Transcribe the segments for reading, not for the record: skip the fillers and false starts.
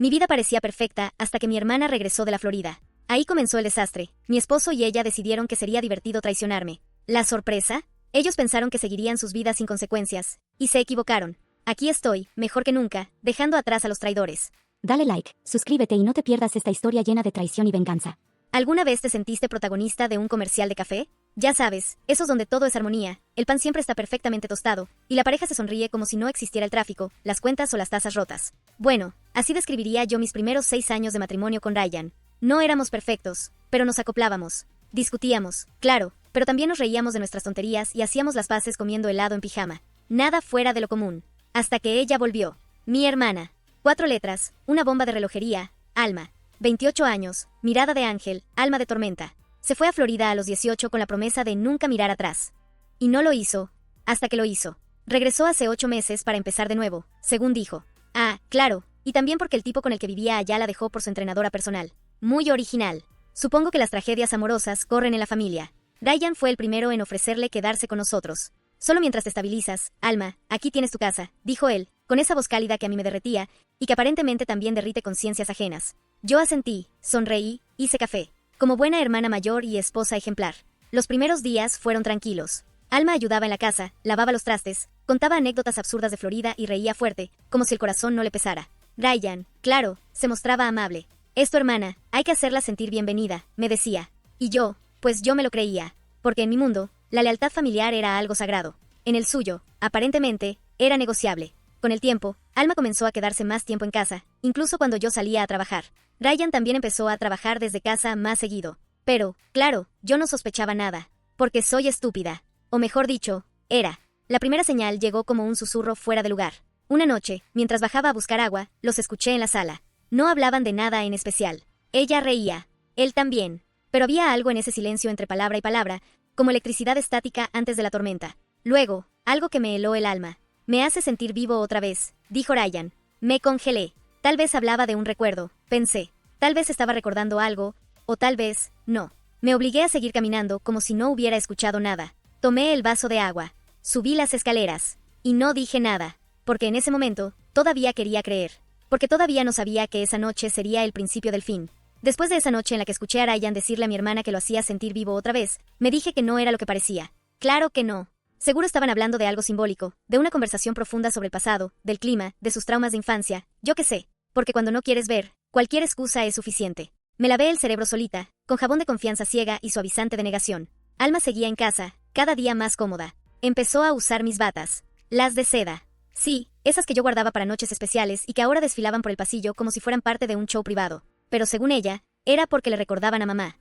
Mi vida parecía perfecta hasta que mi hermana regresó de la Florida. Ahí comenzó el desastre. Mi esposo y ella decidieron que sería divertido traicionarme. ¿La sorpresa? Ellos pensaron que seguirían sus vidas sin consecuencias. Y se equivocaron. Aquí estoy, mejor que nunca, dejando atrás a los traidores. Dale like, suscríbete y no te pierdas esta historia llena de traición y venganza. ¿Alguna vez te sentiste protagonista de un comercial de café? Ya sabes, esos donde todo es armonía, el pan siempre está perfectamente tostado, y la pareja se sonríe como si no existiera el tráfico, las cuentas o las tazas rotas. Bueno, así describiría yo mis primeros 6 años de matrimonio con Ryan. No éramos perfectos, pero nos acoplábamos. Discutíamos, claro, pero también nos reíamos de nuestras tonterías y hacíamos las paces comiendo helado en pijama. Nada fuera de lo común. Hasta que ella volvió. Mi hermana. 4 letras, una bomba de relojería, Alma. 28 años, mirada de ángel, alma de tormenta. Se fue a Florida a los 18 con la promesa de nunca mirar atrás. Y no lo hizo, hasta que lo hizo. Regresó hace 8 meses para empezar de nuevo, según dijo. Ah, claro, y también porque el tipo con el que vivía allá la dejó por su entrenadora personal. Muy original. Supongo que las tragedias amorosas corren en la familia. Ryan fue el primero en ofrecerle quedarse con nosotros. Solo mientras te estabilizas, Alma, aquí tienes tu casa, dijo él, con esa voz cálida que a mí me derretía, y que aparentemente también derrite conciencias ajenas. Yo asentí, sonreí, hice café. Como buena hermana mayor y esposa ejemplar. Los primeros días fueron tranquilos. Alma ayudaba en la casa, lavaba los trastes, contaba anécdotas absurdas de Florida y reía fuerte, como si el corazón no le pesara. Ryan, claro, se mostraba amable. Es tu hermana, hay que hacerla sentir bienvenida, me decía. Y yo, pues yo me lo creía. Porque en mi mundo, la lealtad familiar era algo sagrado. En el suyo, aparentemente, era negociable. Con el tiempo, Alma comenzó a quedarse más tiempo en casa, incluso cuando yo salía a trabajar. Ryan también empezó a trabajar desde casa más seguido. Pero, claro, yo no sospechaba nada. Porque soy estúpida. O mejor dicho, era. La primera señal llegó como un susurro fuera de lugar. Una noche, mientras bajaba a buscar agua, los escuché en la sala. No hablaban de nada en especial. Ella reía. Él también. Pero había algo en ese silencio entre palabra y palabra, como electricidad estática antes de la tormenta. Luego, algo que me heló el alma. Me hace sentir vivo otra vez, dijo Ryan. Me congelé. Tal vez hablaba de un recuerdo, pensé. Tal vez estaba recordando algo, o tal vez, no. Me obligué a seguir caminando como si no hubiera escuchado nada. Tomé el vaso de agua. Subí las escaleras. Y no dije nada. Porque en ese momento, todavía quería creer. Porque todavía no sabía que esa noche sería el principio del fin. Después de esa noche en la que escuché a Ryan decirle a mi hermana que lo hacía sentir vivo otra vez, me dije que no era lo que parecía. Claro que no. Seguro estaban hablando de algo simbólico, de una conversación profunda sobre el pasado, del clima, de sus traumas de infancia, yo qué sé. Porque cuando no quieres ver, cualquier excusa es suficiente. Me lavé el cerebro solita, con jabón de confianza ciega y suavizante de negación. Alma seguía en casa, cada día más cómoda. Empezó a usar mis batas. Las de seda. Sí, esas que yo guardaba para noches especiales y que ahora desfilaban por el pasillo como si fueran parte de un show privado. Pero según ella, era porque le recordaban a mamá.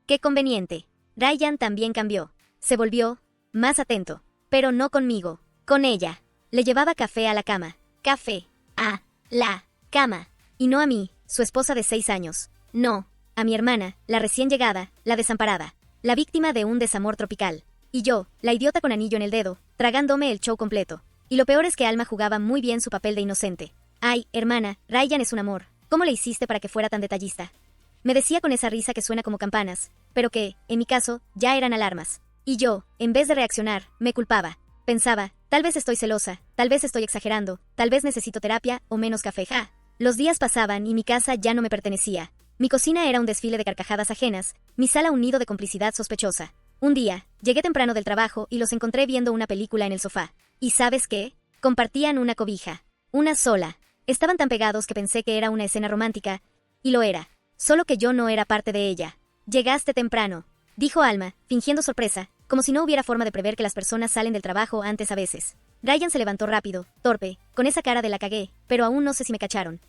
¡Qué conveniente! Ryan también cambió. Se volvió más atento. Pero no conmigo, con ella. Le llevaba café a la cama. Café. A la cama. Y no a mí, su esposa de 6 años. No, a mi hermana, la recién llegada, la desamparada. La víctima de un desamor tropical. Y yo, la idiota con anillo en el dedo, tragándome el show completo. Y lo peor es que Alma jugaba muy bien su papel de inocente. Ay, hermana, Ryan es un amor. ¿Cómo le hiciste para que fuera tan detallista? Me decía con esa risa que suena como campanas, pero que, en mi caso, ya eran alarmas. Y yo, en vez de reaccionar, me culpaba. Pensaba, tal vez estoy celosa, tal vez estoy exagerando, tal vez necesito terapia o menos café. ¡Ja! Los días pasaban y mi casa ya no me pertenecía. Mi cocina era un desfile de carcajadas ajenas, mi sala un nido de complicidad sospechosa. Un día, llegué temprano del trabajo y los encontré viendo una película en el sofá. ¿Y sabes qué? Compartían una cobija. Una sola. Estaban tan pegados que pensé que era una escena romántica. Y lo era. Solo que yo no era parte de ella. Llegaste temprano, dijo Alma, fingiendo sorpresa, como si no hubiera forma de prever que las personas salen del trabajo antes a veces. Ryan se levantó rápido, torpe, con esa cara de la cagué, pero aún no sé si me cacharon.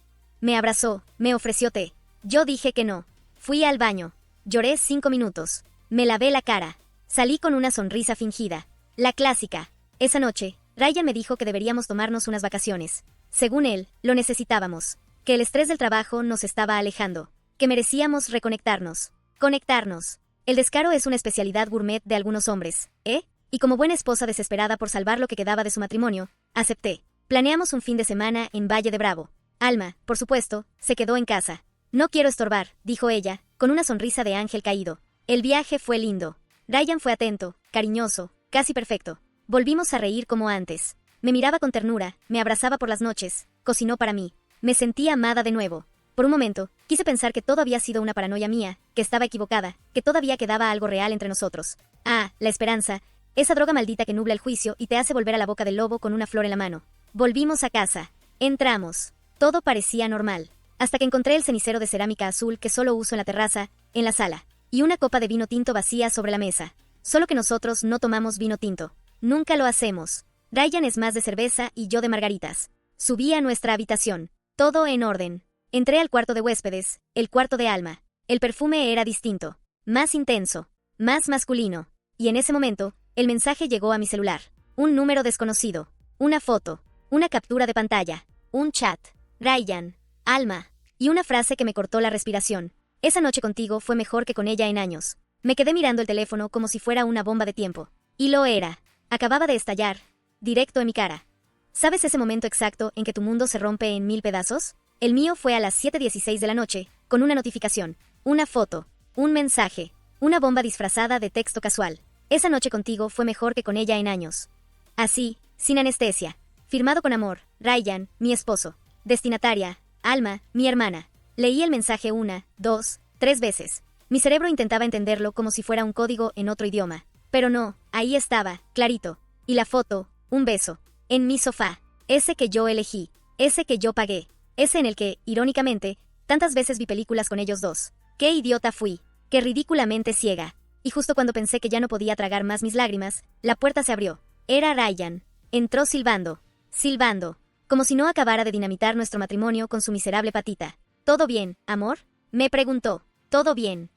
Me abrazó, me ofreció té. Yo dije que no. Fui al baño. Lloré 5 minutos. Me lavé la cara. Salí con una sonrisa fingida. La clásica. Esa noche, Ryan me dijo que deberíamos tomarnos unas vacaciones. Según él, lo necesitábamos. Que el estrés del trabajo nos estaba alejando. Que merecíamos reconectarnos. Conectarnos. El descaro es una especialidad gourmet de algunos hombres, ¿eh? Y como buena esposa desesperada por salvar lo que quedaba de su matrimonio, acepté. Planeamos un fin de semana en Valle de Bravo. Alma, por supuesto, se quedó en casa. No quiero estorbar, dijo ella, con una sonrisa de ángel caído. El viaje fue lindo. Ryan fue atento, cariñoso, casi perfecto. Volvimos a reír como antes. Me miraba con ternura, me abrazaba por las noches, cocinó para mí. Me sentí amada de nuevo. Por un momento, quise pensar que todo había sido una paranoia mía, que estaba equivocada, que todavía quedaba algo real entre nosotros. Ah, la esperanza, esa droga maldita que nubla el juicio y te hace volver a la boca del lobo con una flor en la mano. Volvimos a casa. Entramos. Todo parecía normal. Hasta que encontré el cenicero de cerámica azul que solo uso en la terraza, en la sala, y una copa de vino tinto vacía sobre la mesa. Solo que nosotros no tomamos vino tinto. Nunca lo hacemos. Ryan es más de cerveza y yo de margaritas. Subí a nuestra habitación. Todo en orden. Entré al cuarto de huéspedes, el cuarto de Alma. El perfume era distinto. Más intenso. Más masculino. Y en ese momento, el mensaje llegó a mi celular. Un número desconocido. Una foto. Una captura de pantalla. Un chat. Ryan. Alma. Y una frase que me cortó la respiración. Esa noche contigo fue mejor que con ella en años. Me quedé mirando el teléfono como si fuera una bomba de tiempo. Y lo era. Acababa de estallar. Directo en mi cara. ¿Sabes ese momento exacto en que tu mundo se rompe en 1000 pedazos? El mío fue a las 7:16 de la noche, con una notificación, una foto, un mensaje, una bomba disfrazada de texto casual. Esa noche contigo fue mejor que con ella en años. Así, sin anestesia. Firmado con amor, Ryan, mi esposo. Destinataria, Alma, mi hermana. Leí el mensaje 1, 2, 3 veces. Mi cerebro intentaba entenderlo como si fuera un código en otro idioma. Pero no, ahí estaba, clarito. Y la foto, un beso. En mi sofá. Ese que yo elegí. Ese que yo pagué. Ese en el que, irónicamente, tantas veces vi películas con ellos dos. ¡Qué idiota fui! ¡Qué ridículamente ciega! Y justo cuando pensé que ya no podía tragar más mis lágrimas, la puerta se abrió. Era Ryan. Entró silbando. Silbando. Como si no acabara de dinamitar nuestro matrimonio con su miserable patita. ¿Todo bien, amor? Me preguntó. ¿Todo bien?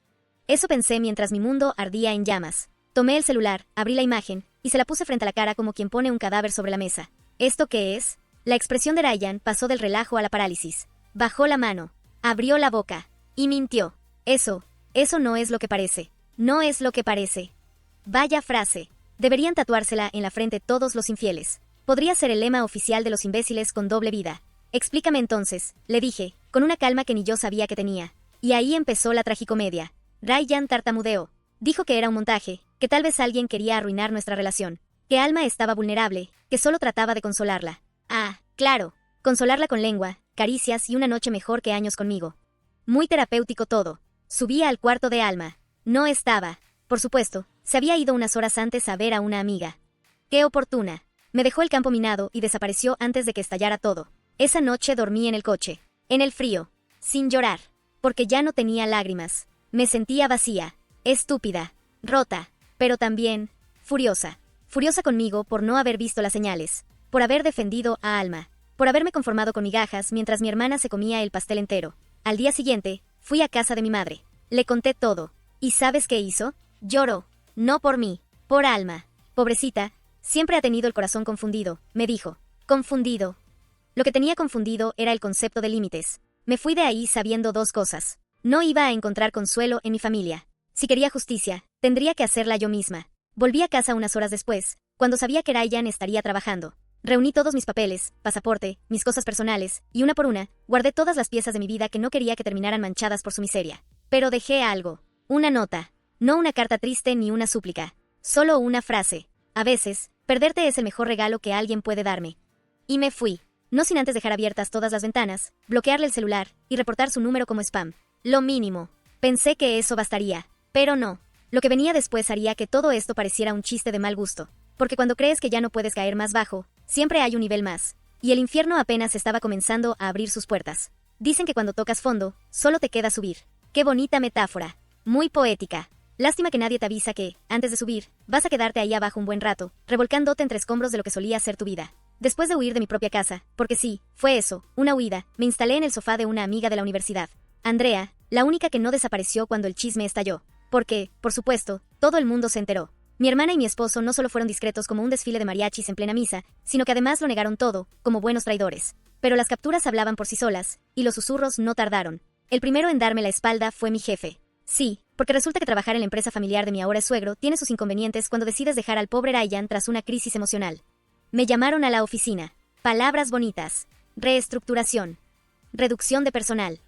Eso pensé mientras mi mundo ardía en llamas. Tomé el celular, abrí la imagen, y se la puse frente a la cara como quien pone un cadáver sobre la mesa. ¿Esto qué es? La expresión de Ryan pasó del relajo a la parálisis. Bajó la mano, abrió la boca, y mintió. Eso no es lo que parece. No es lo que parece. Vaya frase. Deberían tatuársela en la frente todos los infieles. Podría ser el lema oficial de los imbéciles con doble vida. Explícame entonces, le dije, con una calma que ni yo sabía que tenía. Y ahí empezó la tragicomedia. Ryan tartamudeó. Dijo que era un montaje, que tal vez alguien quería arruinar nuestra relación, que Alma estaba vulnerable, que solo trataba de consolarla. Ah, claro, consolarla con lengua, caricias y una noche mejor que años conmigo. Muy terapéutico todo. Subí al cuarto de Alma. No estaba. Por supuesto, se había ido unas horas antes a ver a una amiga. Qué oportuna. Me dejó el campo minado y desapareció antes de que estallara todo. Esa noche dormí en el coche, en el frío, sin llorar, porque ya no tenía lágrimas. Me sentía vacía, estúpida, rota, pero también furiosa. Furiosa conmigo por no haber visto las señales, por haber defendido a Alma, por haberme conformado con migajas mientras mi hermana se comía el pastel entero. Al día siguiente, fui a casa de mi madre. Le conté todo. ¿Y sabes qué hizo? Lloró. No por mí, por Alma. Pobrecita, siempre ha tenido el corazón confundido, me dijo. Confundido. Lo que tenía confundido era el concepto de límites. Me fui de ahí sabiendo dos cosas. No iba a encontrar consuelo en mi familia. Si quería justicia, tendría que hacerla yo misma. Volví a casa unas horas después, cuando sabía que Ryan estaría trabajando. Reuní todos mis papeles, pasaporte, mis cosas personales, y una por una, guardé todas las piezas de mi vida que no quería que terminaran manchadas por su miseria. Pero dejé algo. Una nota. No una carta triste ni una súplica. Solo una frase. A veces, perderte es el mejor regalo que alguien puede darme. Y me fui. No sin antes dejar abiertas todas las ventanas, bloquearle el celular y reportar su número como spam. Lo mínimo. Pensé que eso bastaría. Pero no. Lo que venía después haría que todo esto pareciera un chiste de mal gusto. Porque cuando crees que ya no puedes caer más bajo, siempre hay un nivel más. Y el infierno apenas estaba comenzando a abrir sus puertas. Dicen que cuando tocas fondo, solo te queda subir. Qué bonita metáfora. Muy poética. Lástima que nadie te avisa que, antes de subir, vas a quedarte ahí abajo un buen rato, revolcándote entre escombros de lo que solía ser tu vida. Después de huir de mi propia casa, porque sí, fue eso, una huida, me instalé en el sofá de una amiga de la universidad. Andrea, la única que no desapareció cuando el chisme estalló. Porque, por supuesto, todo el mundo se enteró. Mi hermana y mi esposo no solo fueron discretos como un desfile de mariachis en plena misa, sino que además lo negaron todo, como buenos traidores. Pero las capturas hablaban por sí solas, y los susurros no tardaron. El primero en darme la espalda fue mi jefe. Sí, porque resulta que trabajar en la empresa familiar de mi ahora suegro tiene sus inconvenientes cuando decides dejar al pobre Ryan tras una crisis emocional. Me llamaron a la oficina. Palabras bonitas. Reestructuración. Reducción de personal.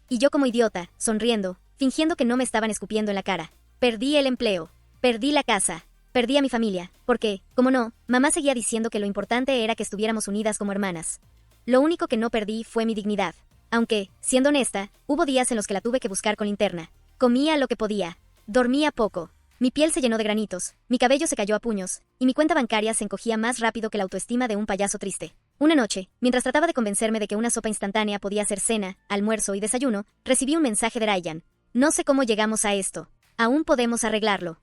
Y yo como idiota, sonriendo, fingiendo que no me estaban escupiendo en la cara. Perdí el empleo. Perdí la casa. Perdí a mi familia, porque, como no, mamá seguía diciendo que lo importante era que estuviéramos unidas como hermanas. Lo único que no perdí fue mi dignidad. aunque, siendo honesta, hubo días en los que la tuve que buscar con linterna. Comía lo que podía. Dormía poco. Mi piel se llenó de granitos, mi cabello se cayó a puños, y mi cuenta bancaria se encogía más rápido que la autoestima de un payaso triste. Una noche, mientras trataba de convencerme de que una sopa instantánea podía ser cena, almuerzo y desayuno, recibí un mensaje de Ryan. No sé cómo llegamos a esto. Aún podemos arreglarlo.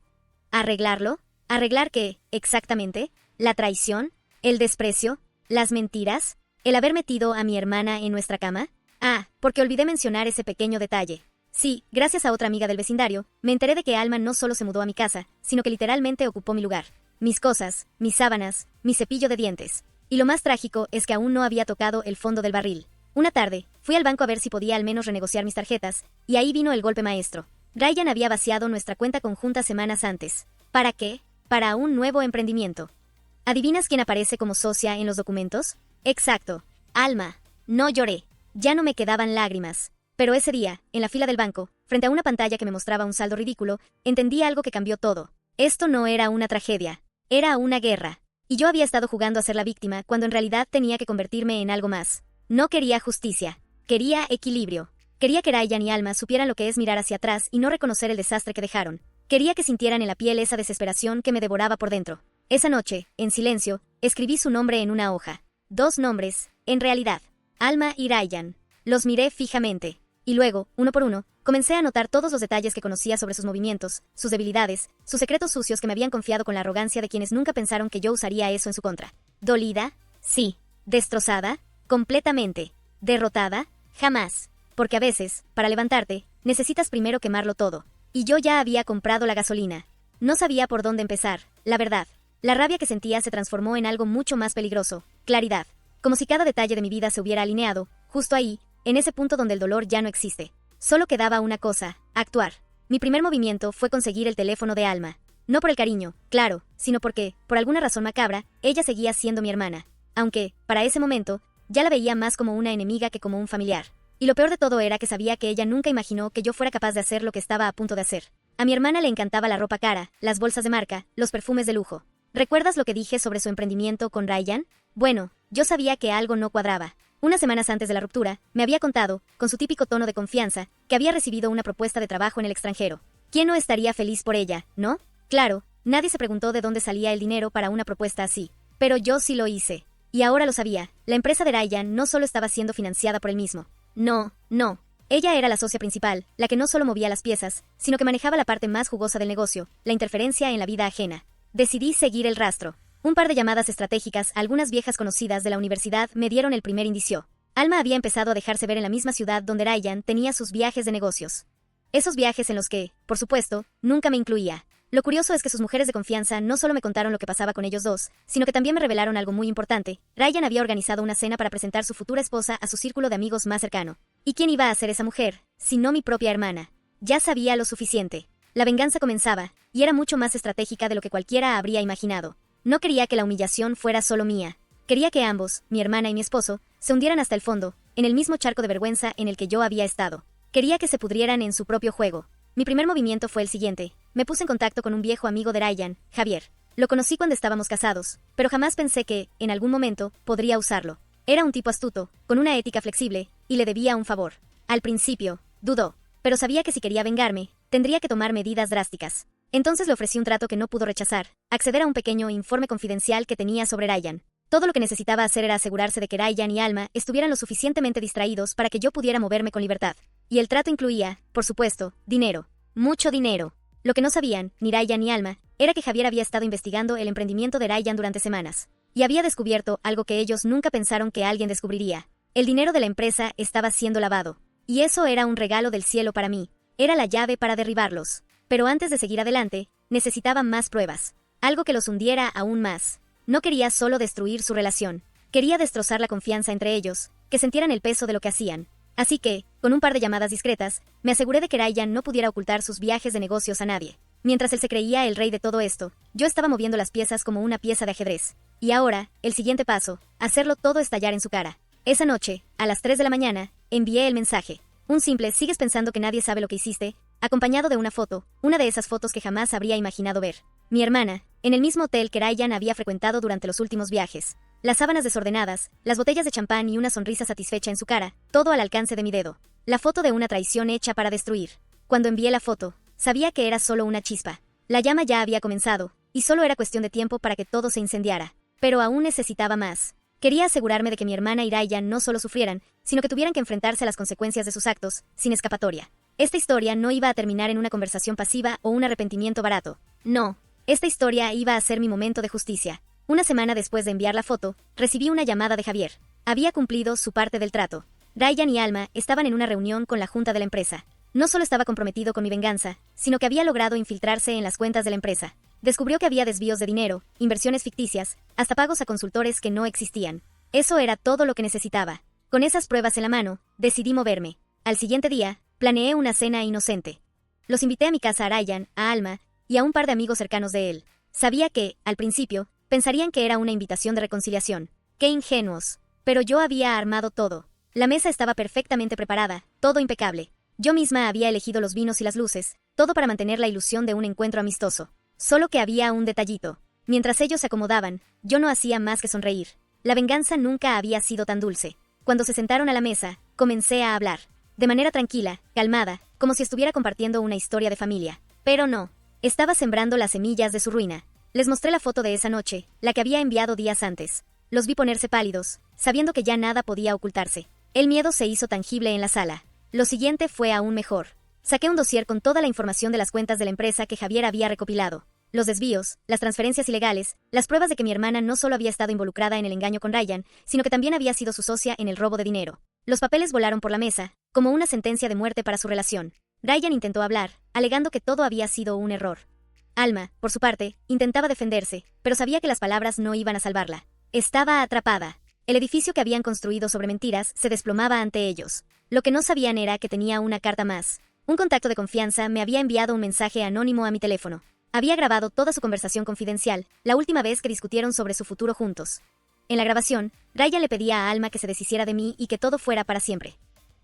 ¿Arreglarlo? ¿Arreglar qué, exactamente? ¿La traición? ¿El desprecio? ¿Las mentiras? ¿El haber metido a mi hermana en nuestra cama? Ah, porque olvidé mencionar ese pequeño detalle. Sí, gracias a otra amiga del vecindario, me enteré de que Alma no solo se mudó a mi casa, sino que literalmente ocupó mi lugar. Mis cosas, mis sábanas, mi cepillo de dientes. Y lo más trágico es que aún no había tocado el fondo del barril. Una tarde, fui al banco a ver si podía al menos renegociar mis tarjetas, y ahí vino el golpe maestro. Ryan había vaciado nuestra cuenta conjunta semanas antes. ¿Para qué? Para un nuevo emprendimiento. ¿Adivinas quién aparece como socia en los documentos? Exacto. Alma. No lloré. Ya no me quedaban lágrimas. Pero ese día, en la fila del banco, frente a una pantalla que me mostraba un saldo ridículo, entendí algo que cambió todo. Esto no era una tragedia. Era una guerra. Y yo había estado jugando a ser la víctima cuando en realidad tenía que convertirme en algo más. No quería justicia. Quería equilibrio. Quería que Ryan y Alma supieran lo que es mirar hacia atrás y no reconocer el desastre que dejaron. Quería que sintieran en la piel esa desesperación que me devoraba por dentro. Esa noche, en silencio, escribí su nombre en una hoja. 2 nombres, en realidad. Alma y Ryan. Los miré fijamente. Y luego, uno por uno, comencé a notar todos los detalles que conocía sobre sus movimientos, sus debilidades, sus secretos sucios que me habían confiado con la arrogancia de quienes nunca pensaron que yo usaría eso en su contra. ¿Dolida? Sí. ¿Destrozada? Completamente. ¿Derrotada? Jamás. Porque a veces, para levantarte, necesitas primero quemarlo todo. Y yo ya había comprado la gasolina. No sabía por dónde empezar, la verdad. La rabia que sentía se transformó en algo mucho más peligroso, claridad. Como si cada detalle de mi vida se hubiera alineado, justo ahí, en ese punto donde el dolor ya no existe. Solo quedaba una cosa, actuar. Mi primer movimiento fue conseguir el teléfono de Alma. No por el cariño, claro, sino porque, por alguna razón macabra, ella seguía siendo mi hermana. Aunque, para ese momento, ya la veía más como una enemiga que como un familiar. Y lo peor de todo era que sabía que ella nunca imaginó que yo fuera capaz de hacer lo que estaba a punto de hacer. A mi hermana le encantaba la ropa cara, las bolsas de marca, los perfumes de lujo. ¿Recuerdas lo que dije sobre su emprendimiento con Ryan? Bueno, yo sabía que algo no cuadraba. Unas semanas antes de la ruptura, me había contado, con su típico tono de confianza, que había recibido una propuesta de trabajo en el extranjero. ¿Quién no estaría feliz por ella, no? Claro, nadie se preguntó de dónde salía el dinero para una propuesta así. Pero yo sí lo hice. Y ahora lo sabía, la empresa de Ryan no solo estaba siendo financiada por él mismo. No. Ella era la socia principal, la que no solo movía las piezas, sino que manejaba la parte más jugosa del negocio, la interferencia en la vida ajena. Decidí seguir el rastro. Un par de llamadas estratégicas a algunas viejas conocidas de la universidad me dieron el primer indicio. Alma había empezado a dejarse ver en la misma ciudad donde Ryan tenía sus viajes de negocios. Esos viajes en los que, por supuesto, nunca me incluía. Lo curioso es que sus mujeres de confianza no solo me contaron lo que pasaba con ellos dos, sino que también me revelaron algo muy importante. Ryan había organizado una cena para presentar su futura esposa a su círculo de amigos más cercano. ¿Y quién iba a ser esa mujer, si no mi propia hermana? Ya sabía lo suficiente. La venganza comenzaba, y era mucho más estratégica de lo que cualquiera habría imaginado. No quería que la humillación fuera solo mía. Quería que ambos, mi hermana y mi esposo, se hundieran hasta el fondo, en el mismo charco de vergüenza en el que yo había estado. Quería que se pudrieran en su propio juego. Mi primer movimiento fue el siguiente. Me puse en contacto con un viejo amigo de Ryan, Javier. Lo conocí cuando estábamos casados, pero jamás pensé que, en algún momento, podría usarlo. Era un tipo astuto, con una ética flexible, y le debía un favor. Al principio, dudó, pero sabía que si quería vengarme, tendría que tomar medidas drásticas. Entonces le ofrecí un trato que no pudo rechazar, acceder a un pequeño informe confidencial que tenía sobre Ryan. Todo lo que necesitaba hacer era asegurarse de que Ryan y Alma estuvieran lo suficientemente distraídos para que yo pudiera moverme con libertad. Y el trato incluía, por supuesto, dinero. Mucho dinero. Lo que no sabían, ni Ryan ni Alma, era que Javier había estado investigando el emprendimiento de Ryan durante semanas. Y había descubierto algo que ellos nunca pensaron que alguien descubriría. El dinero de la empresa estaba siendo lavado. Y eso era un regalo del cielo para mí. Era la llave para derribarlos. Pero antes de seguir adelante, necesitaba más pruebas. Algo que los hundiera aún más. No quería solo destruir su relación. Quería destrozar la confianza entre ellos, que sintieran el peso de lo que hacían. Así que, con un par de llamadas discretas, me aseguré de que Ryan no pudiera ocultar sus viajes de negocios a nadie. Mientras él se creía el rey de todo esto, yo estaba moviendo las piezas como una pieza de ajedrez. Y ahora, el siguiente paso, hacerlo todo estallar en su cara. Esa noche, a las 3 de la mañana, envié el mensaje. Un simple "¿sigues pensando que nadie sabe lo que hiciste?", acompañado de una foto, una de esas fotos que jamás habría imaginado ver. Mi hermana, en el mismo hotel que Ryan había frecuentado durante los últimos viajes. las sábanas desordenadas, las botellas de champán y una sonrisa satisfecha en su cara, todo al alcance de mi dedo. La foto de una traición hecha para destruir. Cuando envié la foto, sabía que era solo una chispa. La llama ya había comenzado, y solo era cuestión de tiempo para que todo se incendiara. Pero aún necesitaba más. Quería asegurarme de que mi hermana y Ryan no solo sufrieran, sino que tuvieran que enfrentarse a las consecuencias de sus actos, sin escapatoria. Esta historia no iba a terminar en una conversación pasiva o un arrepentimiento barato. No. Esta historia iba a ser mi momento de justicia. Una semana después de enviar la foto, recibí una llamada de Javier. Había cumplido su parte del trato. Ryan y Alma estaban en una reunión con la junta de la empresa. No solo estaba comprometido con mi venganza, sino que había logrado infiltrarse en las cuentas de la empresa. Descubrió que había desvíos de dinero, inversiones ficticias, hasta pagos a consultores que no existían. Eso era todo lo que necesitaba. Con esas pruebas en la mano, decidí moverme. Al siguiente día, planeé una cena inocente. Los invité a mi casa a Ryan, a Alma y a un par de amigos cercanos de él. Sabía que, al principio, pensarían que era una invitación de reconciliación. ¡Qué ingenuos! Pero yo había armado todo. La mesa estaba perfectamente preparada, todo impecable. Yo misma había elegido los vinos y las luces, todo para mantener la ilusión de un encuentro amistoso. Solo que había un detallito. Mientras ellos se acomodaban, yo no hacía más que sonreír. La venganza nunca había sido tan dulce. Cuando se sentaron a la mesa, comencé a hablar. De manera tranquila, calmada, como si estuviera compartiendo una historia de familia. Pero no. Estaba sembrando las semillas de su ruina. Les mostré la foto de esa noche, la que había enviado días antes. Los vi ponerse pálidos, sabiendo que ya nada podía ocultarse. El miedo se hizo tangible en la sala. Lo siguiente fue aún mejor. Saqué un dossier con toda la información de las cuentas de la empresa que Javier había recopilado. Los desvíos, las transferencias ilegales, las pruebas de que mi hermana no solo había estado involucrada en el engaño con Ryan, sino que también había sido su socia en el robo de dinero. Los papeles volaron por la mesa, como una sentencia de muerte para su relación. Ryan intentó hablar, alegando que todo había sido un error. Alma, por su parte, intentaba defenderse, pero sabía que las palabras no iban a salvarla. Estaba atrapada. El edificio que habían construido sobre mentiras se desplomaba ante ellos. Lo que no sabían era que tenía una carta más. Un contacto de confianza me había enviado un mensaje anónimo a mi teléfono. Había grabado toda su conversación confidencial, la última vez que discutieron sobre su futuro juntos. En la grabación, Ryan le pedía a Alma que se deshiciera de mí y que todo fuera para siempre.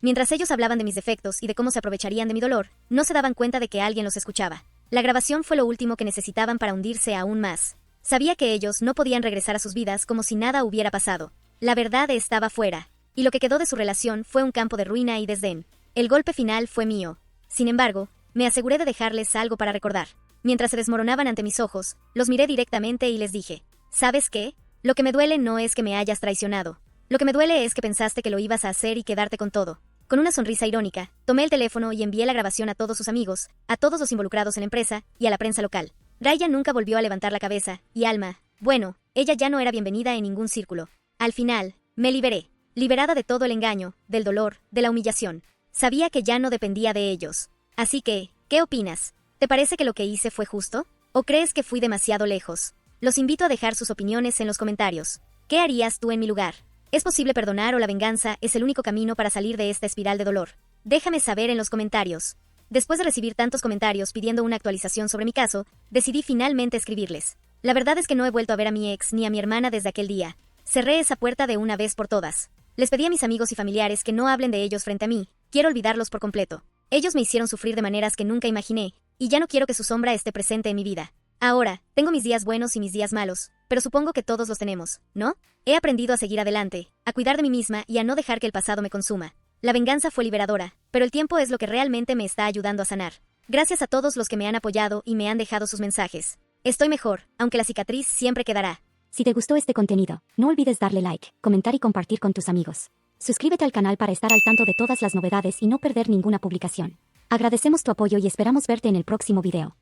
Mientras ellos hablaban de mis defectos y de cómo se aprovecharían de mi dolor, no se daban cuenta de que alguien los escuchaba. La grabación fue lo último que necesitaban para hundirse aún más. Sabía que ellos no podían regresar a sus vidas como si nada hubiera pasado. La verdad estaba fuera, y lo que quedó de su relación fue un campo de ruina y desdén. El golpe final fue mío. Sin embargo, me aseguré de dejarles algo para recordar. Mientras se desmoronaban ante mis ojos, los miré directamente y les dije, ¿sabes qué? Lo que me duele no es que me hayas traicionado. Lo que me duele es que pensaste que lo ibas a hacer y quedarte con todo. Con una sonrisa irónica, tomé el teléfono y envié la grabación a todos sus amigos, a todos los involucrados en la empresa y a la prensa local. Ryan nunca volvió a levantar la cabeza, y Alma, bueno, ella ya no era bienvenida en ningún círculo. Al final, me liberé, liberada de todo el engaño, del dolor, de la humillación. Sabía que ya no dependía de ellos. Así que, ¿qué opinas? ¿Te parece que lo que hice fue justo? ¿O crees que fui demasiado lejos? Los invito a dejar sus opiniones en los comentarios. ¿Qué harías tú en mi lugar? ¿Es posible perdonar o la venganza es el único camino para salir de esta espiral de dolor? Déjame saber en los comentarios. Después de recibir tantos comentarios pidiendo una actualización sobre mi caso, decidí finalmente escribirles. La verdad es que no he vuelto a ver a mi ex ni a mi hermana desde aquel día. Cerré esa puerta de una vez por todas. Les pedí a mis amigos y familiares que no hablen de ellos frente a mí. Quiero olvidarlos por completo. Ellos me hicieron sufrir de maneras que nunca imaginé, y ya no quiero que su sombra esté presente en mi vida. Ahora, tengo mis días buenos y mis días malos, pero supongo que todos los tenemos, ¿no? He aprendido a seguir adelante, a cuidar de mí misma y a no dejar que el pasado me consuma. La venganza fue liberadora, pero el tiempo es lo que realmente me está ayudando a sanar. Gracias a todos los que me han apoyado y me han dejado sus mensajes. Estoy mejor, aunque la cicatriz siempre quedará. Si te gustó este contenido, no olvides darle like, comentar y compartir con tus amigos. Suscríbete al canal para estar al tanto de todas las novedades y no perder ninguna publicación. Agradecemos tu apoyo y esperamos verte en el próximo video.